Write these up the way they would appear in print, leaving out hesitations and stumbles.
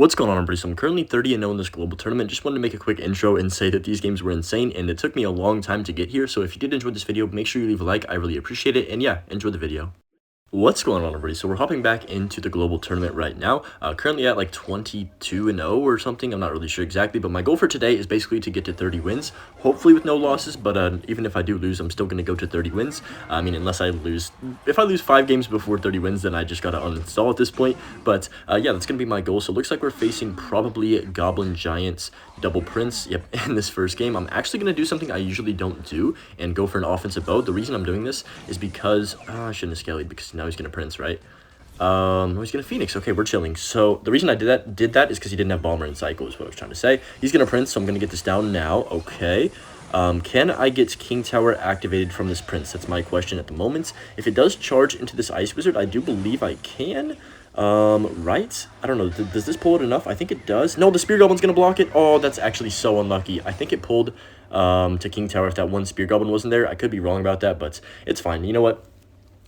What's going on, everybody? So I'm currently 30-0 in this global tournament. Just wanted to make a quick intro and say that these games were insane, and it took me a long time to get here. So if you did enjoy this video, make sure you leave a like. I really appreciate it. And yeah, enjoy the video. What's going on, everybody? So we're hopping back into the global tournament right now. Currently at like 22-0 or something. I'm not really sure exactly, but my goal for today is basically to get to 30 wins, hopefully with no losses. But even if I do lose, I'm still going to go to 30 wins. I mean, unless I lose, if I lose 5 games before 30 wins, then I just got to uninstall at this point. But yeah, that's going to be my goal. So it looks like we're facing probably Goblin Giants double Prince. Yep, in this first game, I'm actually going to do something I usually don't do and go for an offensive bow. The reason I'm doing this is because I shouldn't have scaled because now he's going to Prince, right? He's going to Phoenix. Okay, we're chilling. So the reason I did that is because he didn't have Bomber and Cycle is what I was trying to say. He's going to Prince, so I'm going to get this down now. Okay. Can I get King Tower activated from this Prince? That's my question at the moment. If it does charge into this Ice Wizard, I do believe I can. Right? I don't know. Does this pull it enough? I think it does. No, the Spear Goblin's going to block it. Oh, that's actually so unlucky. I think it pulled to King Tower if that one Spear Goblin wasn't there. I could be wrong about that, but it's fine. You know what?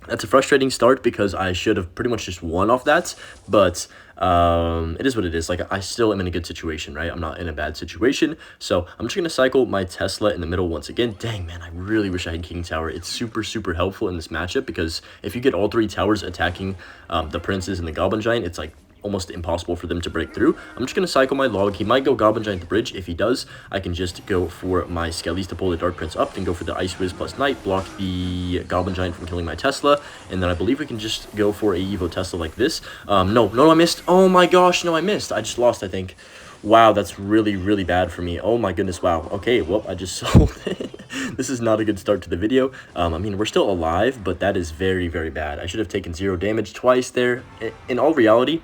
That's a frustrating start because I should have pretty much just won off that, but it is what it is. Like, I still am in a good situation, right? I'm not in a bad situation, so I'm just going to cycle my Tesla in the middle once again. Dang, man, I really wish I had King Tower. It's super, super helpful in this matchup because if you get all 3 towers attacking the Princes and the Goblin Giant, it's like almost impossible for them to break through. I'm just going to cycle my log. He might go Goblin Giant the bridge. If he does, I can just go for my Skellies to pull the Dark Prince up, then go for the Ice Wiz plus Knight, block the Goblin Giant from killing my Tesla, and then I believe we can just go for a Evo Tesla like this. No, I missed. Oh my gosh, no, I missed. I just lost, I think. Wow, that's really, really bad for me. Oh my goodness, wow. Okay, well, I just sold it. This is not a good start to the video. I mean, we're still alive, but that is very, very bad. I should have taken 0 damage twice there. In all reality,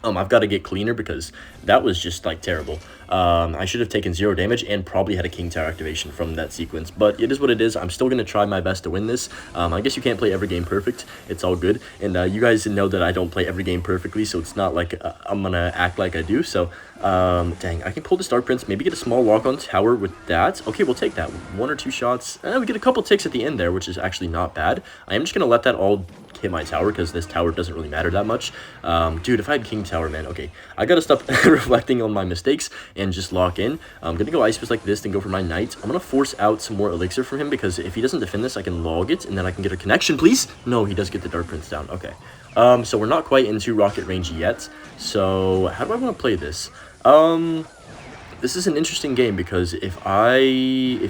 I've got to get cleaner because that was just like terrible. I should have taken 0 damage and probably had a King Tower activation from that sequence, but it is what it is. I'm still going to try my best to win this. I guess you can't play every game perfect. It's all good. And you guys know that I don't play every game perfectly, so it's not like I'm going to act like I do. So, dang, I can pull the Dark Prince, maybe get a small walk on tower with that. Okay, we'll take that. 1 or 2 shots. We get a couple ticks at the end there, which is actually not bad. I am just going to let that all hit my tower because this tower doesn't really matter that much. Dude, if I had King Tower, man, okay, I gotta stop reflecting on my mistakes and just lock in. I'm gonna go Ice Fist like this, then go for my Knight. I'm gonna force out some more elixir from him because if he doesn't defend this, I can log it and then I can get a connection, please. No, he does get the Dark Prince down. Okay, so we're not quite into rocket range yet. So how do I want to play this? This is an interesting game because if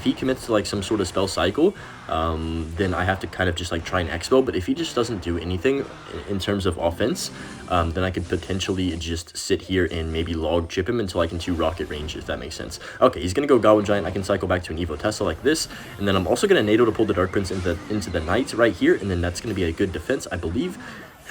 he commits to like some sort of spell cycle, then I have to kind of just like try and expo. But if he just doesn't do anything in terms of offense, then I could potentially just sit here and maybe log chip him until I can 2 rocket range, if that makes sense. Okay, he's gonna go Goblin Giant. I can cycle back to an Evo Tesla like this, and then I'm also gonna NATO to pull the Dark Prince into the Knight right here, and then that's gonna be a good defense, I believe.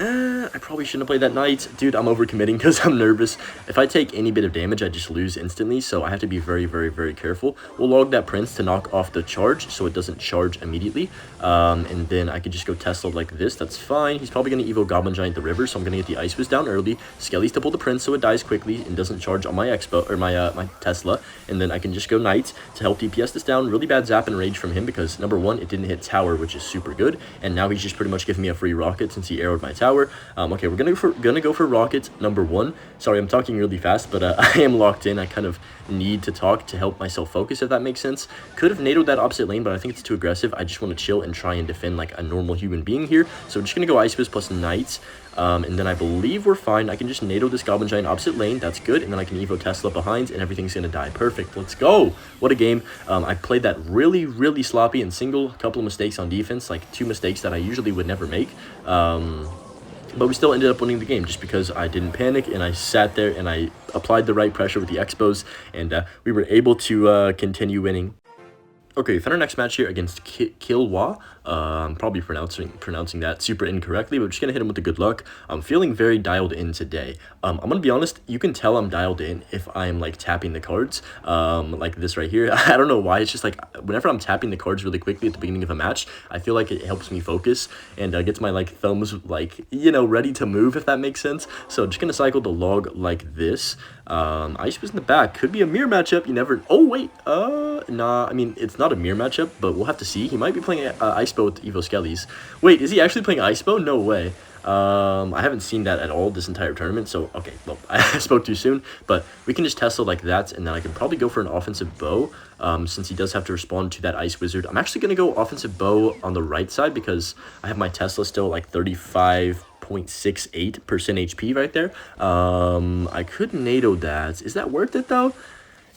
I probably shouldn't have played that Knight. Dude, I'm overcommitting because I'm nervous. If I take any bit of damage, I just lose instantly, so I have to be very, very, very careful. We'll log that Prince to knock off the charge so it doesn't charge immediately. And then I could just go Tesla like this. That's fine. He's probably going to Evo Goblin Giant the river, so I'm going to get the Ice Wiz down early. Skellies to pull the Prince so it dies quickly and doesn't charge on my Expo, or my Tesla. And then I can just go Knight to help DPS this down. Really bad Zap and Rage from him because, number 1, it didn't hit Tower, which is super good. And now he's just pretty much giving me a free rocket since he arrowed my Tower. Okay, we're gonna go for rocket number 1. Sorry, I'm talking really fast, but I am locked in. I kind of need to talk to help myself focus, if that makes sense. Could have NATO'd that opposite lane, but I think it's too aggressive. I just want to chill and try and defend like a normal human being here. So we're just gonna go Ice Fist plus Knight. And then I believe we're fine. I can just NATO this Goblin Giant opposite lane. That's good. And then I can Evo Tesla behind, and everything's going to die. Perfect. Let's go. What a game. I played that really, really sloppy and single. Couple of mistakes on defense, like 2 mistakes that I usually would never make. But we still ended up winning the game just because I didn't panic and I sat there and I applied the right pressure with the Expos, and we were able to continue winning. Okay, we found our next match here against Kilwa. I'm probably pronouncing that super incorrectly, but we're just going to hit him with the good luck. I'm feeling very dialed in today. I'm going to be honest, you can tell I'm dialed in if I'm like tapping the cards, like this right here. I don't know why, it's just like whenever I'm tapping the cards really quickly at the beginning of a match, I feel like it helps me focus and gets my like thumbs like, you know, ready to move, if that makes sense. So just going to cycle the log like this. Ice was in the back. Could be a mirror matchup. You never... Oh, wait. Nah, I mean, it's not a mirror matchup, but we'll have to see. He might be playing IceBow with Evo Skellies. Wait, is he actually playing IceBow? No way. I haven't seen that at all this entire tournament, so okay, well, I spoke too soon, but we can just Tesla like that, and then I can probably go for an offensive bow, since he does have to respond to that Ice Wizard. I'm actually going to go offensive bow on the right side because I have my Tesla still like 35.68% HP right there. I could NATO that. Is that worth it, though?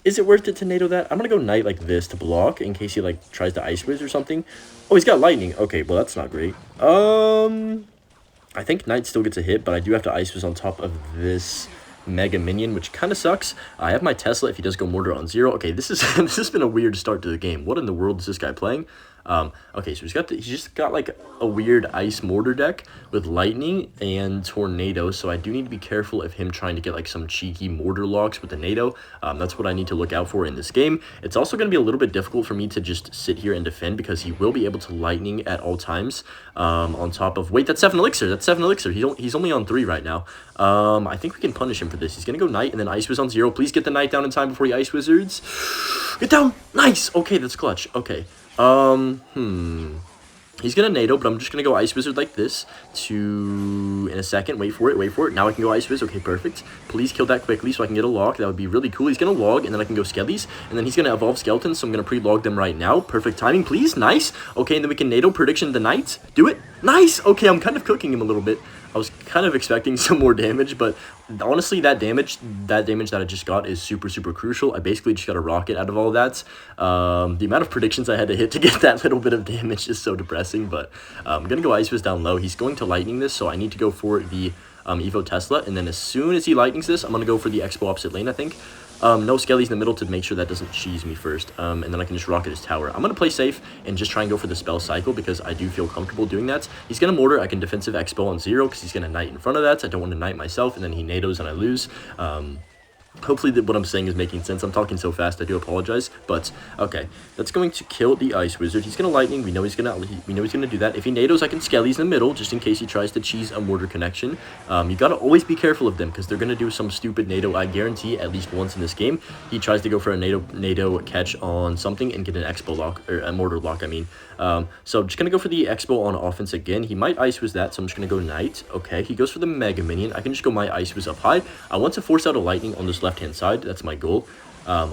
Is it worth it to NATO that? I'm going to go Knight like this to block in case he, like, tries to Ice Wiz or something. Oh, he's got Lightning. Okay, well, that's not great. I think Knight still gets a hit, but I do have to Ice Wiz on top of this Mega Minion, which kind of sucks. I have my Tesla if he does go Mortar on 0. Okay, this has been a weird start to the game. What in the world is this guy playing? Okay, so he's just got like a weird Ice Mortar deck with Lightning and Tornado, so I do need to be careful of him trying to get like some cheeky Mortar locks with the NATO. That's what I need to look out for in this game. It's also going to be a little bit difficult for me to just sit here and defend because he will be able to Lightning at all times. On top of, wait, that's 7 Elixir. That's 7 Elixir. He's only on 3 right now. I think we can punish him for this. He's going to go Knight and then Ice Wiz on 0. Please get the Knight down in time before he Ice Wizards. Get down. Nice. Okay, that's clutch. Okay. He's gonna NATO, but I'm just gonna go Ice Wizard like this in a second. Wait for it. Now I can go Ice Wiz. Okay, perfect. Please kill that quickly so I can get a lock. That would be really cool. He's gonna log, and then I can go Skellies, and then he's gonna evolve Skeletons, so I'm gonna pre-log them right now. Perfect timing, please. Nice. Okay, and then we can NATO prediction the Knight. Do it. Nice. Okay, I'm kind of cooking him a little bit. I was kind of expecting some more damage, but honestly, that damage that I just got is super, super crucial. I basically just got a rocket out of all that. The amount of predictions I had to hit to get that little bit of damage is so depressing, but I'm going to go Ice Fist down low. He's going to Lightning this, so I need to go for the Evo Tesla, and then as soon as he Lightnings this, I'm going to go for the Expo opposite lane, I think. No Skellies in the middle to make sure that doesn't cheese me first, and then I can just rocket his tower. I'm going to play safe and just try and go for the spell cycle because I do feel comfortable doing that. He's going to Mortar. I can defensive Expo on 0 because he's going to Knight in front of that. I don't want to Knight myself, and then he NATOs and I lose. Hopefully what I'm saying is making sense. I'm talking so fast, I do apologize. But okay, that's going to kill the Ice Wizard. He's gonna Lightning. We know he's gonna do that. If he NATOs, I can Skellies in the middle just in case he tries to cheese a Mortar connection. You gotta always be careful of them because they're gonna do some stupid NATO. I guarantee at least once in this game he tries to go for a NATO catch on something and get an Expo lock or a Mortar lock. I mean, so I'm just gonna go for the Expo on offense again. He might Ice Wiz that, so I'm just gonna go Knight. Okay, he goes for the Mega Minion. I can just go my Ice Wiz up high. I want to force out a Lightning on this left-hand side. That's my goal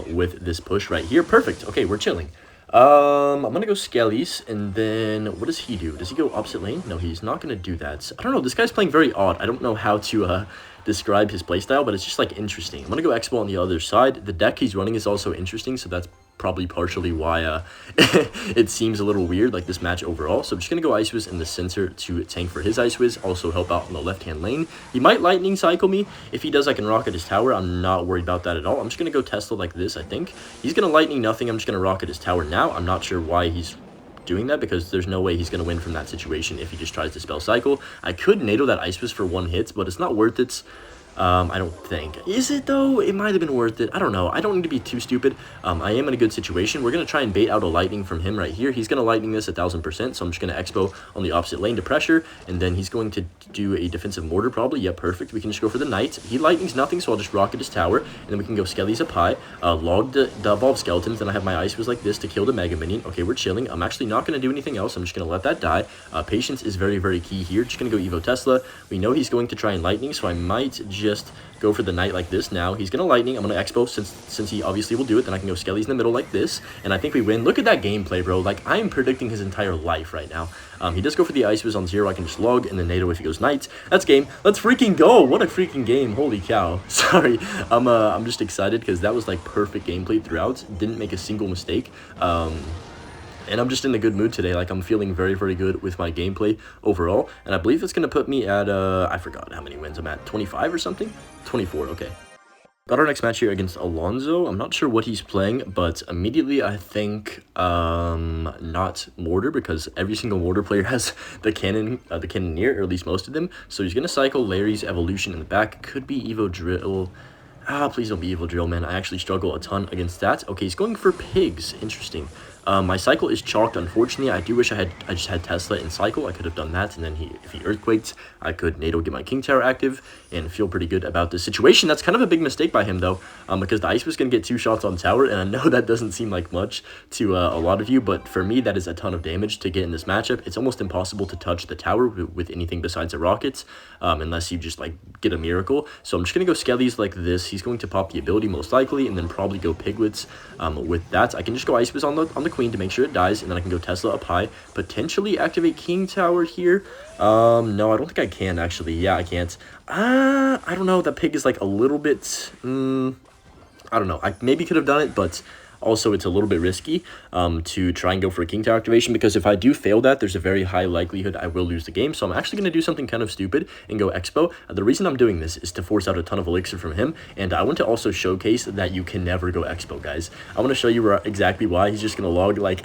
with this push right here. Perfect. Okay, we're chilling. I'm going to go Skellies, and then what does he do? Does he go opposite lane? No, he's not going to do that. I don't know. This guy's playing very odd. I don't know how to describe his playstyle, but it's just, like, interesting. I'm going to go Expo on the other side. The deck he's running is also interesting, so that's probably partially why it seems a little weird, like this match overall. So I'm just going to go Ice Wiz in the center to tank for his Ice Wiz, also help out on the left-hand lane. He might Lightning cycle me. If he does, I can rocket his tower. I'm not worried about that at all. I'm just going to go Tesla like this, I think. He's going to Lightning nothing. I'm just going to rocket his tower now. I'm not sure why he's doing that because there's no way he's going to win from that situation if he just tries to spell cycle. I could NATO that Ice Wiz for 1 hit, but it's not worth it. I don't think. Is it, though? It might have been worth it. I don't know. I don't need to be too stupid. I am in a good situation. We're going to try and bait out a Lightning from him right here. He's going to Lightning this 1000%, so I'm just going to Expo on the opposite lane to pressure, and then he's going to do a defensive Mortar probably. Yeah, perfect. We can just go for the Knight. He Lightnings nothing, so I'll just rocket his tower, and then we can go Skellies up high, log the Evolved Skeletons, then I have my Ice Wiz like this to kill the Mega Minion. Okay, we're chilling. I'm actually not going to do anything else. I'm just going to let that die. Patience is very, very key here. Just going to go Evo Tesla. We know he's going to try and Lightning, so I might just go for the Knight like this now. He's going to Lightning. I'm going to Expo since he obviously will do it. Then I can go Skellies in the middle like this. And I think we win. Look at that gameplay, bro. Like, I am predicting his entire life right now. He does go for the Ice Wiz on 0. I can just log and then NATO if he goes Knight. That's game. Let's freaking go. What a freaking game. Holy cow. Sorry. I'm just excited because that was like perfect gameplay throughout. Didn't make a single mistake. And I'm just in a good mood today. Like, I'm feeling very, very good with my gameplay overall. And I believe it's going to put me at, I forgot how many wins I'm at. 25 or something? 24, okay. Got our next match here against Alonso. I'm not sure what he's playing, but immediately I think not Mortar because every single Mortar player has the Cannoneer, or at least most of them. So he's going to cycle Larry's Evolution in the back. Could be Evo Drill. Please don't be Evo Drill, man. I actually struggle a ton against that. Okay, he's going for Pigs. Interesting. My cycle is chalked, unfortunately. I do wish I just had Tesla in cycle. I could have done that, and then if he earthquaked, I could NATO get my King Tower active and feel pretty good about this situation. That's kind of a big mistake by him, though, because the Ice was going to get 2 shots on tower, and I know that doesn't seem like much to a lot of you, but for me, that is a ton of damage to get in this matchup. It's almost impossible to touch the tower with anything besides a rocket, unless you just, like, get a miracle. So I'm just going to go Skellies like this. He's going to pop the ability, most likely, and then probably go Piglets. With that, I can just go Ice on the Queen to make sure it dies, and then I can go Tesla up high, potentially activate King Tower here. No, I don't think I can, actually. Yeah, I can't. I don't know. That pig is, like, a little bit, I don't know. I maybe could have done it, but also it's a little bit risky to try and go for a King Tower activation, because if I do fail that, there's a very high likelihood I will lose the game. So I'm actually going to do something kind of stupid and go IceBow. The reason I'm doing this is to force out a ton of elixir from him, and I want to also showcase that you can never go IceBow, guys. I want to show you exactly why. He's just going to log, like,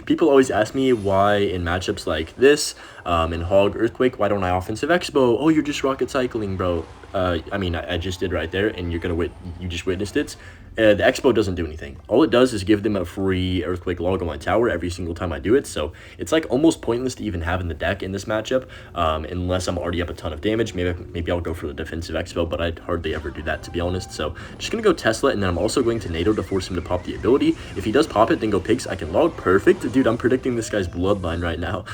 people always ask me why in matchups like this, in Hog Earthquake, why don't I offensive IceBow? Oh, you're just rocket cycling, bro. I mean, I just did right there, and you just witnessed it. The IceBow doesn't do anything. All it does is give them a free Earthquake log on my tower every single time I do it, so it's like almost pointless to even have in the deck in this matchup, unless I'm already up a ton of damage. Maybe I'll go for the defensive IceBow, but I'd hardly ever do that, to be honest. So just gonna go Tesla, and then I'm also going to NATO to force him to pop the ability. If he does pop it, then go Pigs. I can log. Perfect. Dude, I'm predicting this guy's bloodline right now.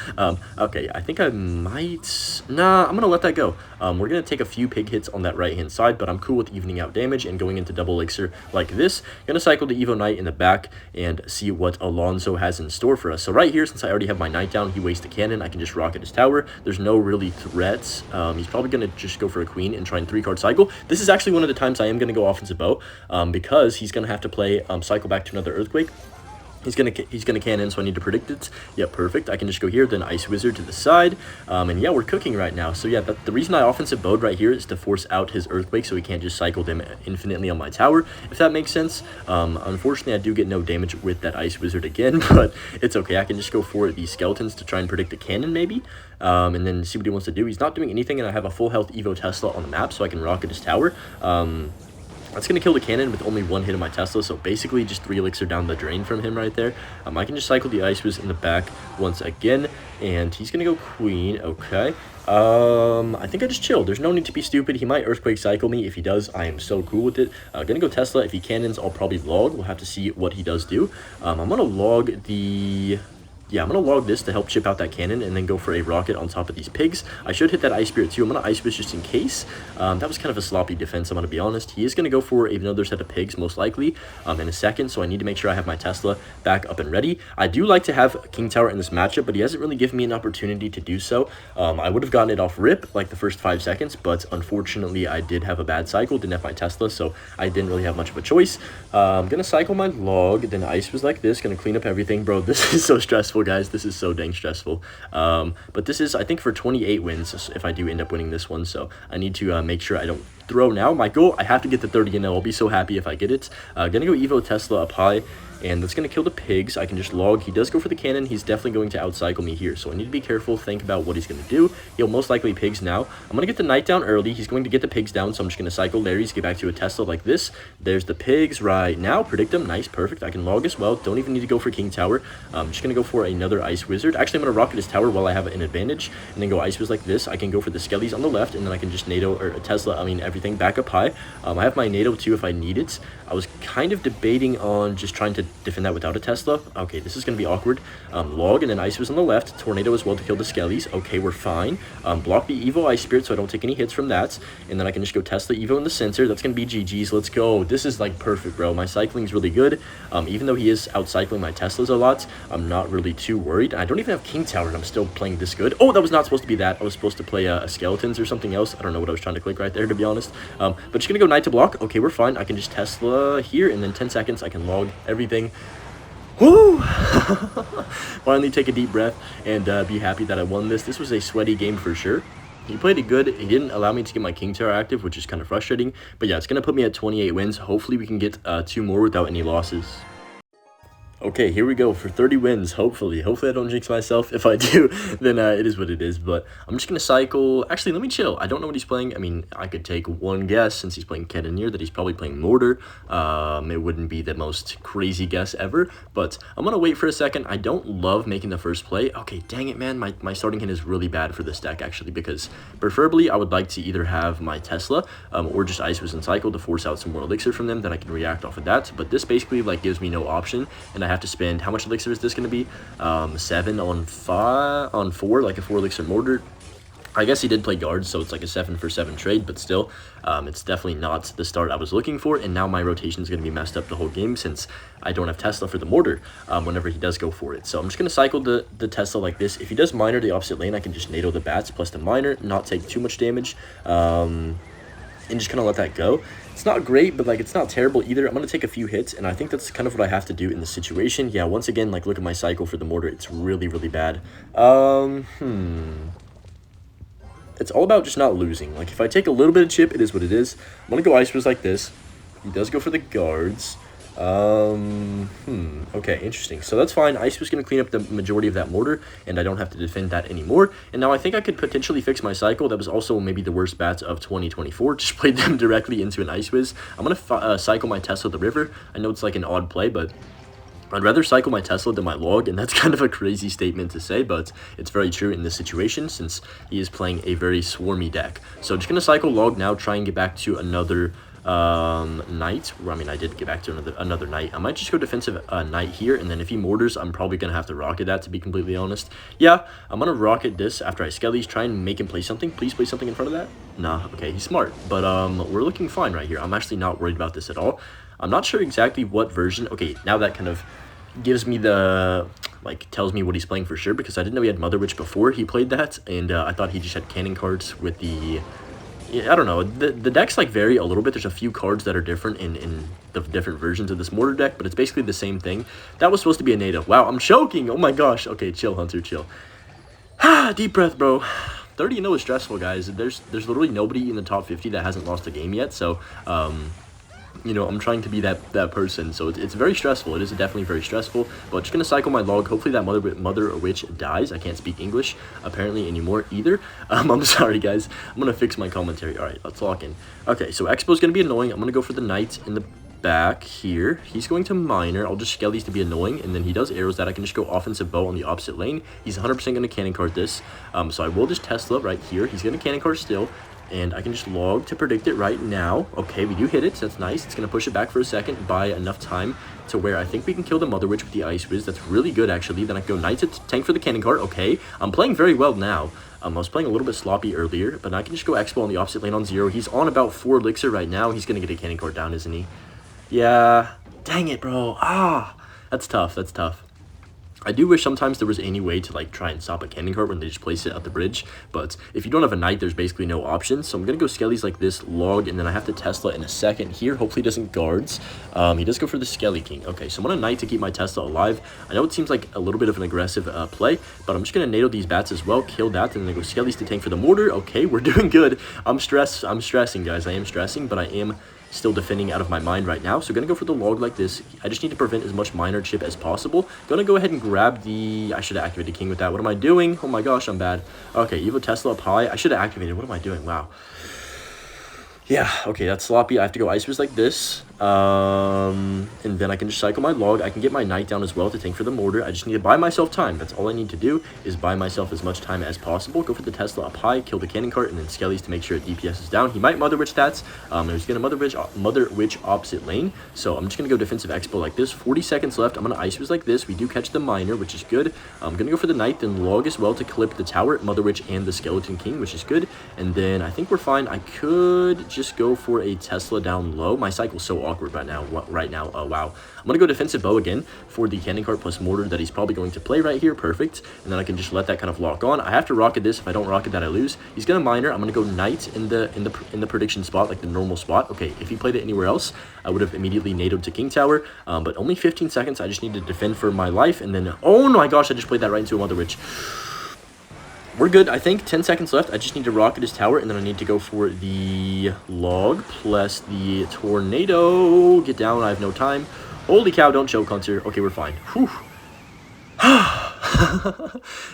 Okay, I think I might... Nah, I'm gonna let that go. We're gonna take a few pig hits on that right-hand side, but I'm cool with evening out damage and going into double elixir like this. Gonna cycle the Evo Knight in the back and see what Alonso has in store for us. So right here, since I already have my Knight down, he wastes a cannon. I can just rocket his tower. There's no really threats. He's probably gonna just go for a queen and try and 3-card cycle. This is actually one of the times I am gonna go offensive bow, because he's gonna have to play cycle back to another earthquake. He's gonna cannon, so I need to predict it. Yeah, perfect. I can just go here, then Ice Wizard to the side. And yeah, we're cooking right now. So yeah, the reason I offensive bowed right here is to force out his Earthquake so he can't just cycle them infinitely on my tower, if that makes sense. Unfortunately, I do get no damage with that Ice Wizard again, but it's okay. I can just go for these skeletons to try and predict the cannon, maybe. And then see what he wants to do. He's not doing anything, and I have a full health Evo Tesla on the map, so I can rocket his tower. That's going to kill the cannon with only 1 hit of my Tesla, so basically just 3 elixir down the drain from him right there. I can just cycle the Ice Wiz in the back once again, and he's going to go Queen. Okay. I think I just chill. There's no need to be stupid. He might Earthquake cycle me. If he does, I am so cool with it. Gonna go Tesla. If he cannons, I'll probably log. We'll have to see what he does do. I'm gonna log the... Yeah, I'm going to log this to help chip out that cannon and then go for a rocket on top of these pigs. I should hit that Ice Spirit too. I'm going to Ice Wish just in case. That was kind of a sloppy defense, I'm going to be honest. He is going to go for another set of pigs, most likely, in a second. So I need to make sure I have my Tesla back up and ready. I do like to have King Tower in this matchup, but he hasn't really given me an opportunity to do so. I would have gotten it off rip, like the first 5 seconds, but unfortunately, I did have a bad cycle, didn't have my Tesla, so I didn't really have much of a choice. I'm going to cycle my log, then Ice was like this, going to clean up everything. Bro, this is so stressful, guys. This is so dang stressful. But this is, I think, for 28 wins if I do end up winning this one, so I need to make sure I don't throw now. My goal, I have to get the 30 and I'll be so happy if I get it. Gonna go Evo Tesla up high, and that's going to kill the pigs. I can just log. He does go for the cannon. He's definitely going to outcycle me here, so I need to be careful, think about what he's going to do. He'll most likely pigs now. I'm going to get the Knight down early. He's going to get the pigs down, so I'm just going to cycle Larry's, get back to a Tesla like this. There's the pigs right now. Predict them. Nice, perfect. I can log as well. Don't even need to go for King Tower. I'm just going to go for another Ice Wizard. Actually, I'm going to rocket his tower while I have an advantage, and then go Ice Wiz like this. I can go for the Skellies on the left, and then I can just NATO, or Tesla, I mean everything, back up high. I have my NATO too if I need it. I was kind of debating on just trying to defend that without a Tesla. Okay, this is going to be awkward. Log, and then Ice was on the left. Tornado as well to kill the Skellies. Okay, we're fine. Block the Evo Ice Spirit so I don't take any hits from that. And then I can just go Tesla Evo in the center. That's going to be GG's. Let's go. This is like perfect, bro. My cycling's really good. Even though he is outcycling my Teslas a lot, I'm not really too worried. I don't even have King Tower, and I'm still playing this good. Oh, that was not supposed to be that. I was supposed to play a Skeletons or something else. I don't know what I was trying to click right there, to be honest. But just going to go Knight to block. Okay, we're fine. I can just Tesla here, and then 10 seconds I can log everything. Woo! Finally take a deep breath and be happy that I won this. This was a sweaty game for sure. He played it good. He didn't allow me to get my King Tower active, which is kind of frustrating. But yeah, it's going to put me at 28 wins. Hopefully we can get 2 more without any losses. Okay, here we go for 30 wins, hopefully. Hopefully I don't jinx myself. If I do, then it is what it is. But I'm just going to cycle. Actually, let me chill. I don't know what he's playing. I mean, I could take one guess since he's playing Cannoneer that he's probably playing Mortar. It wouldn't be the most crazy guess ever. But I'm going to wait for a second. I don't love making the first play. Okay, dang it, man. My starting hand is really bad for this deck, actually, because preferably I would like to either have my Tesla or just IceBow and Cycle to force out some more elixir from them. Then I can react off of that. But this basically like gives me no option, and I have to spend, how much elixir is this going to be? 7 on 4, like a 4 elixir mortar. I guess he did play guards, so it's like a 7 for 7 trade, but still, it's definitely not the start I was looking for, and now my rotation is going to be messed up the whole game since I don't have Tesla for the mortar whenever he does go for it. So I'm just going to cycle the Tesla like this. If he does miner the opposite lane, I can just NATO the bats plus the miner, not take too much damage, and just kind of let that go. It's not great, but like it's not terrible either. I'm going to take a few hits, and I think that's kind of what I have to do in this situation. Yeah, once again, like look at my cycle for the mortar. It's really, really bad. It's all about just not losing. Like if I take a little bit of chip, it is what it is. I'm going to go IceBow like this. He does go for the guards. Okay, interesting. So that's fine. IceBow's going to clean up the majority of that mortar, and I don't have to defend that anymore. And now I think I could potentially fix my cycle. That was also maybe the worst bats of 2024. Just played them directly into an IceBow. I'm going to cycle my Tesla the river. I know it's like an odd play, but I'd rather cycle my Tesla than my log, and that's kind of a crazy statement to say, but it's very true in this situation since he is playing a very swarmy deck. So just going to cycle log now, try and get back to another knight. I mean, I did get back to another knight. I might just go defensive knight here, and then if he mortars, I'm probably gonna have to rocket that, to be completely honest. Yeah, I'm gonna rocket this after I skellies, try and make him play something. Please play something in front of that. Nah, okay, he's smart, but we're looking fine right here. I'm actually not worried about this at all. I'm not sure exactly what version. Okay, now that kind of gives me the, like, tells me what he's playing for sure, because I didn't know he had Mother Witch before he played that, and I thought he just had cannon cards with the, yeah, I don't know, the decks like vary a little bit. There's a few cards that are different in the different versions of this mortar deck, but it's basically the same thing. That was supposed to be a native. Wow, I'm choking. Oh my gosh. Okay, chill, Hunter, chill. Deep breath, bro. 30-0 is stressful, guys. There's literally nobody in the top 50 that hasn't lost a game yet, so you know, I'm trying to be that person, so it's very stressful. It is definitely very stressful, but just gonna cycle my log. Hopefully that mother witch dies. I can't speak English apparently anymore either. I'm sorry, guys. I'm gonna fix my commentary. All right, let's lock in. Okay, so Expo's gonna be annoying. I'm gonna go for the knight in the back here. He's going to miner. I'll just skellies to be annoying, and then he does arrows that I can just go offensive bow on the opposite lane. He's 100% going to cannon card this, so I will just Tesla right here. He's going to cannon card still, and I can just log to predict it right now. Okay, we do hit it, so that's nice. It's going to push it back for a second, buy enough time to where I think we can kill the Mother Witch with the Ice Whiz. That's really good, actually. Then I can go Knight to tank for the cannon card. Okay, I'm playing very well now. I was playing a little bit sloppy earlier, but I can just go Expo on the opposite lane on 0. He's on about 4 elixir right now. He's going to get a cannon card down, isn't he? Yeah, dang it, bro. That's tough. That's tough. I do wish sometimes there was any way to like try and stop a cannon cart when they just place it at the bridge, but if you don't have a knight, there's basically no option. So I'm gonna go skellies like this, log, and then I have to Tesla in a second here. Hopefully he doesn't guards. He does go for the Skelly King. Okay, so I'm gonna knight to keep my Tesla alive. I know it seems like a little bit of an aggressive play, but I'm just gonna NATO these bats as well, kill that, and then go skellies to tank for the mortar. Okay, we're doing good. I'm stressing, guys. I am stressing, but I am still defending out of my mind right now. So gonna go for the log like this. I just need to prevent as much minor chip as possible. Gonna go ahead and grab the, I should have activated king with that. What am I doing? Oh my gosh, I'm bad. Okay, Evo Tesla up high. I should have activated. What am I doing? Wow. Yeah, okay, that's sloppy. I have to go Ice Whiz like this. And then I can just cycle my log. I can get my knight down as well to tank for the mortar. I just need to buy myself time. That's all I need to do is buy myself as much time as possible. Go for the Tesla up high, kill the cannon cart, and then skellies to make sure DPS is down. He might Mother Witch stats. He's going to Mother Witch opposite lane. So I'm just going to go defensive expo like this. 40 seconds left. I'm going to Ice Whiz like this. We do catch the miner, which is good. I'm going to go for the knight, then log as well to clip the tower, Mother Witch, and the Skeleton King, which is good. And then I think we're fine. I could just go for a Tesla down low. My cycle's so awkward right now. Wow. I'm gonna go defensive bow again for the cannon cart plus mortar that he's probably going to play right here. Perfect. And then I can just let that kind of lock on. I have to rocket this. If I don't rocket that, I lose. He's gonna miner. I'm gonna go knight in the prediction spot, like the normal spot. Okay, if he played it anywhere else, I would have immediately NATO'd to king tower. But only 15 seconds. I just need to defend for my life. And then, oh my gosh, I just played that right into a Mother Witch. We're good, I think. 10 seconds left. I just need to rocket his tower, and then I need to go for the log plus the tornado. Get down. I have no time. Holy cow, don't choke, Hunter. Okay, we're fine. Whew.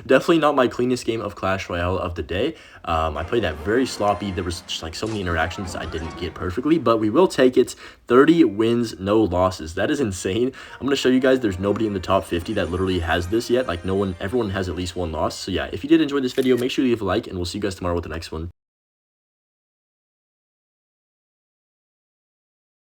Definitely not my cleanest game of Clash Royale of the day. I played that very sloppy. There was just like so many interactions I didn't get perfectly, but we will take it. 30 wins, no losses. That is insane. I'm going to show you guys there's nobody in the top 50 that literally has this yet. Like everyone has at least one loss. So yeah, if you did enjoy this video, make sure you leave a like, and we'll see you guys tomorrow with the next one.